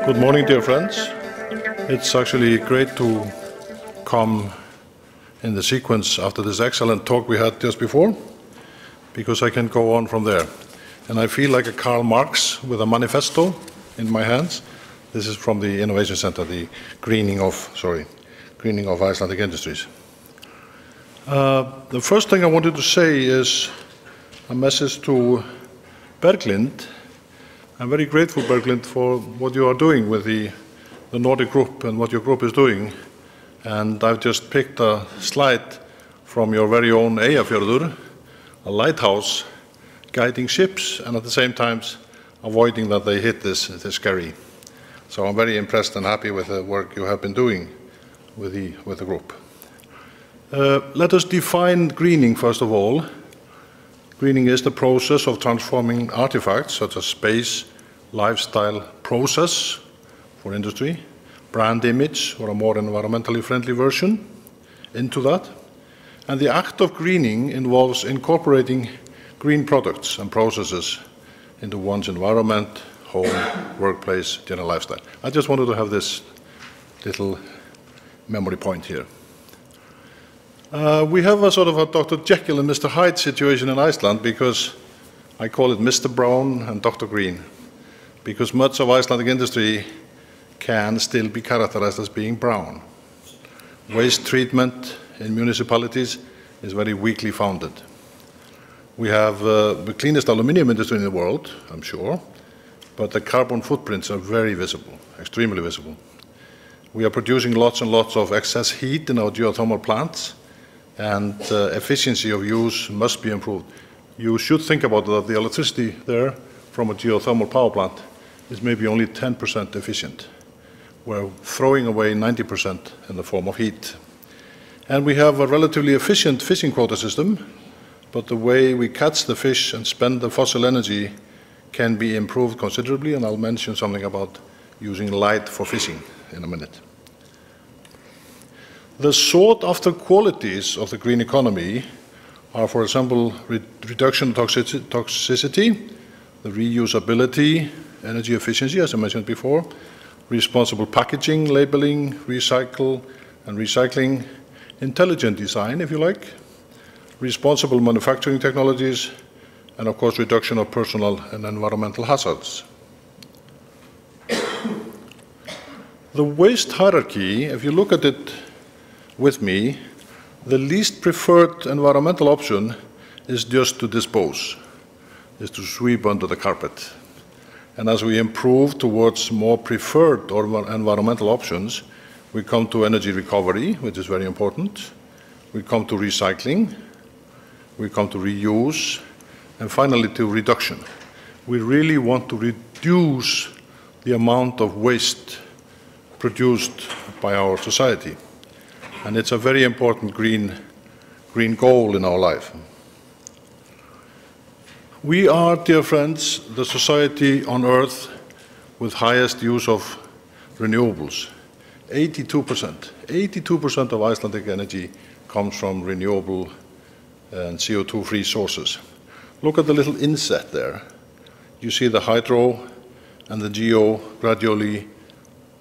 Good morning, dear friends. It's actually great to come in the sequence after this excellent talk we had just before, because I can go on from there. And I feel like a Karl Marx with a manifesto in my hands. This is from the Innovation Center, the greening of Icelandic industries. The first thing I wanted to say is a message to Berglind. I'm very grateful, Berglind, for what you are doing with the Nordic group and what your group is doing. And I've just picked a slide from your very own Eyjafjörður, a lighthouse guiding ships and at the same time avoiding that they hit this skerry. So I'm very impressed and happy with the work you have been doing with the group. Let us define greening first of all. Greening is the process of transforming artifacts such as space, lifestyle, process for industry, brand image or a more environmentally friendly version into that. And the act of greening involves incorporating green products and processes into one's environment, home, workplace, general lifestyle. I just wanted to have this little memory point here. We have a sort of a Dr. Jekyll and Mr. Hyde situation in Iceland because I call it Mr. Brown and Dr. Green, because much of Icelandic industry can still be characterized as being brown. Waste treatment in municipalities is very weakly founded. We have the cleanest aluminium industry in the world, I'm sure, but the carbon footprints are very visible, extremely visible. We are producing lots and lots of excess heat in our geothermal plants, and efficiency of use must be improved. You should think about that the electricity there from a geothermal power plant is maybe only 10% efficient. We're throwing away 90% in the form of heat. And we have a relatively efficient fishing quota system, but the way we catch the fish and spend the fossil energy can be improved considerably, and I'll mention something about using light for fishing in a minute. The sought-after qualities of the green economy are, for example, reduction of toxicity, the reusability, energy efficiency, as I mentioned before, responsible packaging, labeling, recycle and recycling, intelligent design, if you like, responsible manufacturing technologies, and of course, reduction of personal and environmental hazards. The waste hierarchy, if you look at it with me, the least preferred environmental option is just to dispose, is to sweep under the carpet. And as we improve towards more preferred environmental options, we come to energy recovery, which is very important. We come to recycling. We come to reuse. And finally, to reduction. We really want to reduce the amount of waste produced by our society. And it's a very important green goal in our life. We are, dear friends, the society on Earth with highest use of renewables. 82% of Icelandic energy comes from renewable and CO2-free sources. Look at the little inset there. You see the hydro and the geo gradually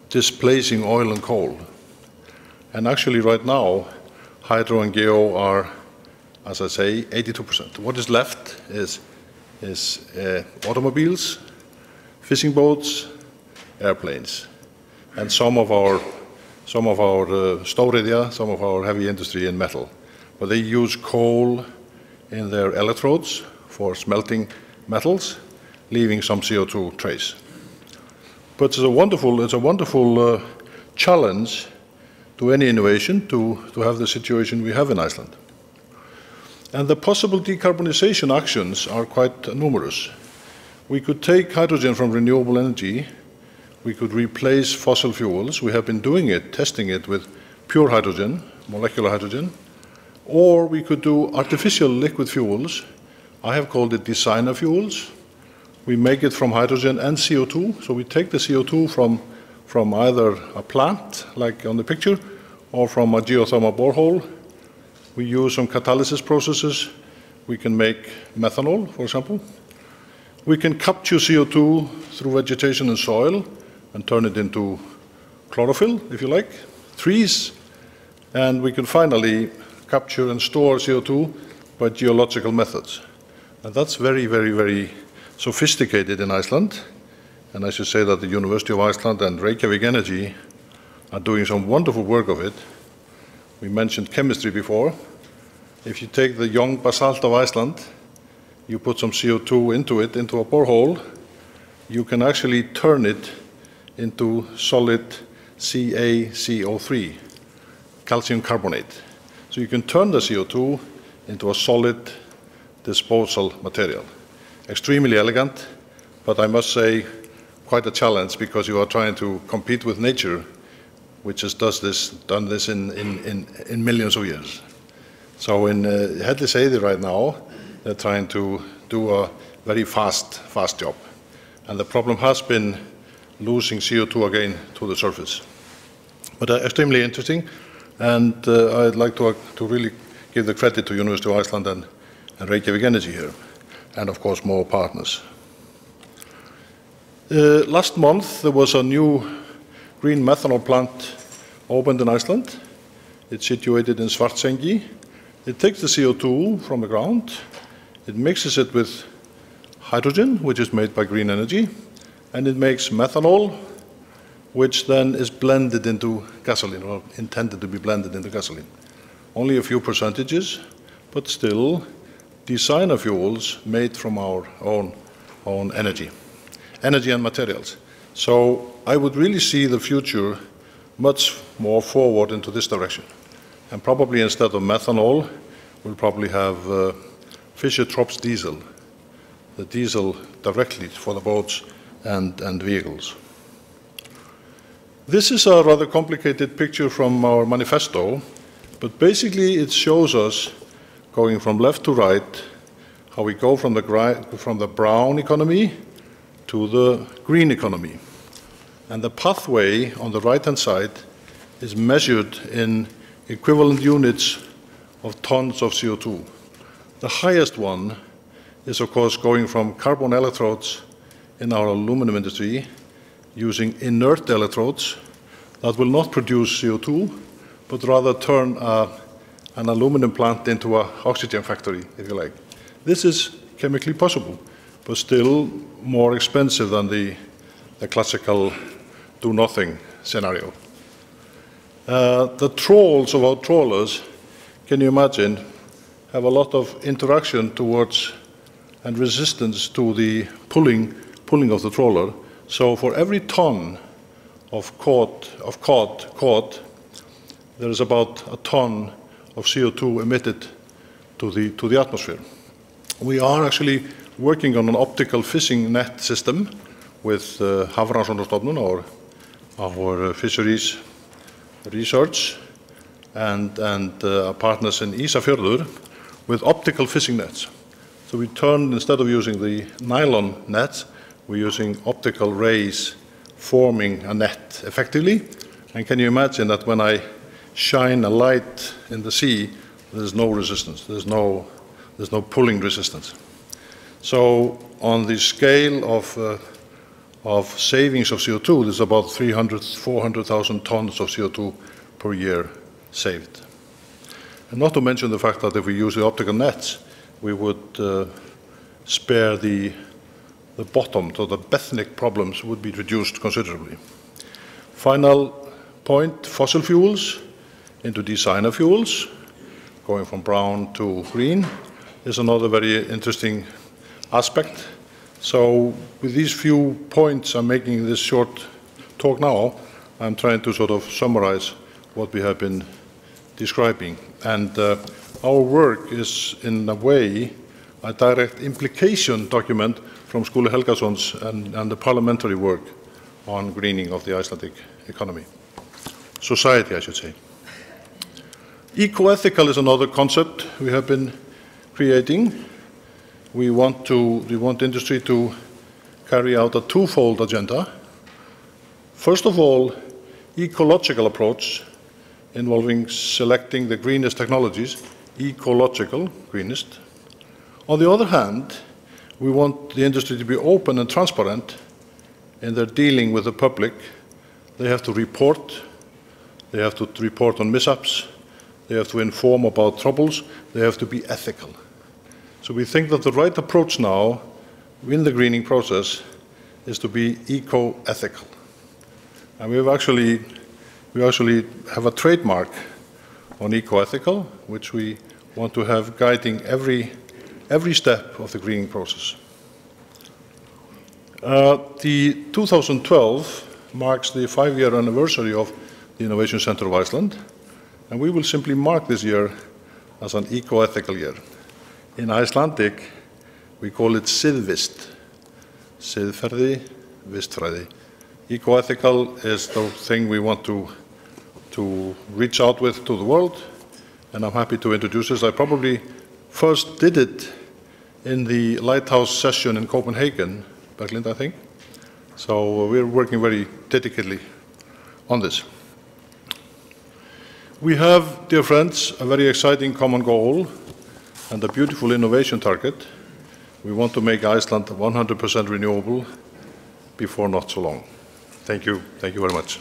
displacing oil and coal. And actually right now, hydro and geo are, as I say, 82%. What is left is automobiles, fishing boats, airplanes, and some of our stóriðja, some of our heavy industry in metal. But they use coal in their electrodes for smelting metals, leaving some CO2 trace. But it's a wonderful challenge to any innovation to have the situation we have in Iceland. And the possible decarbonization actions are quite numerous. We could take hydrogen from renewable energy. We could replace fossil fuels. We have been doing it, testing it with pure hydrogen, molecular hydrogen. Or we could do artificial liquid fuels. I have called it designer fuels. We make it from hydrogen and CO2. So we take the CO2 from either a plant, like on the picture, or from a geothermal borehole, We use some catalysis processes. We can make methanol, for example. We can capture CO2 through vegetation and soil and turn it into chlorophyll, if you like, trees. And we can finally capture and store CO2 by geological methods. And that's very, very, very sophisticated in Iceland. And I should say that the University of Iceland and Reykjavik Energy are doing some wonderful work of it. We mentioned chemistry before. If you take the young basalt of Iceland, you put some CO2 into it, into a borehole, you can actually turn it into solid CaCO3, calcium carbonate. So you can turn the CO2 into a solid disposal material. Extremely elegant, but I must say quite a challenge because you are trying to compete with nature, which has done this in millions of years. So in Helliseiði right now, they're trying to do a very fast job. And the problem has been losing CO2 again to the surface. But extremely interesting, and I'd like to really give the credit to University of Iceland and Reykjavik Energy here, and of course more partners. Last month there was a new green methanol plant opened in Iceland. It's situated in Svartsengi. It takes the CO2 from the ground, it mixes it with hydrogen, which is made by green energy, and it makes methanol, which then is blended into gasoline, or intended to be blended into gasoline. Only a few percentages, but still designer fuels made from our own energy and materials. So I would really see the future much more forward into this direction. And probably instead of methanol, we'll probably have Fischer-Tropsch diesel, the diesel directly for the boats and vehicles. This is a rather complicated picture from our manifesto, but basically it shows us, going from left to right, how we go from the brown economy to the green economy. And the pathway on the right-hand side is measured in equivalent units of tons of CO2. The highest one is, of course, going from carbon electrodes in our aluminum industry using inert electrodes that will not produce CO2, but rather turn an aluminum plant into an oxygen factory, if you like. This is chemically possible, but still more expensive than the classical do-nothing scenario. The trawls of our trawlers, can you imagine, have a lot of interaction towards and resistance to the pulling of the trawler. So for every ton of cod, there is about a ton of CO2 emitted to the atmosphere. We are actually working on an optical fishing net system with Hafrannsóknastofnun, our fisheries research, and our partners in Ísafjörður with optical fishing nets. So we turn, instead of using the nylon nets, we're using optical rays forming a net effectively. And can you imagine that when I shine a light in the sea, there's no resistance, there's no pulling resistance. So on the scale of savings of CO2, there's about 400,000 tons of CO2 per year saved. And not to mention the fact that if we use the optical nets, we would spare the bottom, so the bethnic problems would be reduced considerably. Final point, fossil fuels into designer fuels, going from brown to green, is another very interesting aspect. So with these few points, I'm making this short talk now. I'm trying to sort of summarize what we have been describing. And our work is, in a way, a direct implication document from Skúli Helgason's and the parliamentary work on greening of the Icelandic economy. Society, I should say. Eco-ethical is another concept we have been creating. We want industry to carry out a twofold agenda. First of all, ecological approach involving selecting the greenest technologies, ecological, greenest. On the other hand, we want the industry to be open and transparent in their dealing with the public. They have to report. They have to report on mishaps. They have to inform about troubles. They have to be ethical. So we think that the right approach now in the greening process is to be eco-ethical. And we actually have a trademark on eco-ethical, which we want to have guiding every step of the greening process. The 2012 marks the 5-year anniversary of the Innovation Centre of Iceland, and we will simply mark this year as an eco-ethical year. In Icelandic, we call it Siðvist. Siðferði, vistfræði. Eco-ethical is the thing we want to reach out with to the world, and I'm happy to introduce this. I probably first did it in the Lighthouse session in Copenhagen, Berglind, I think. So we're working very dedicatedly on this. We have, dear friends, a very exciting common goal and a beautiful innovation target. We want to make Iceland 100% renewable before not so long. Thank you. Thank you very much.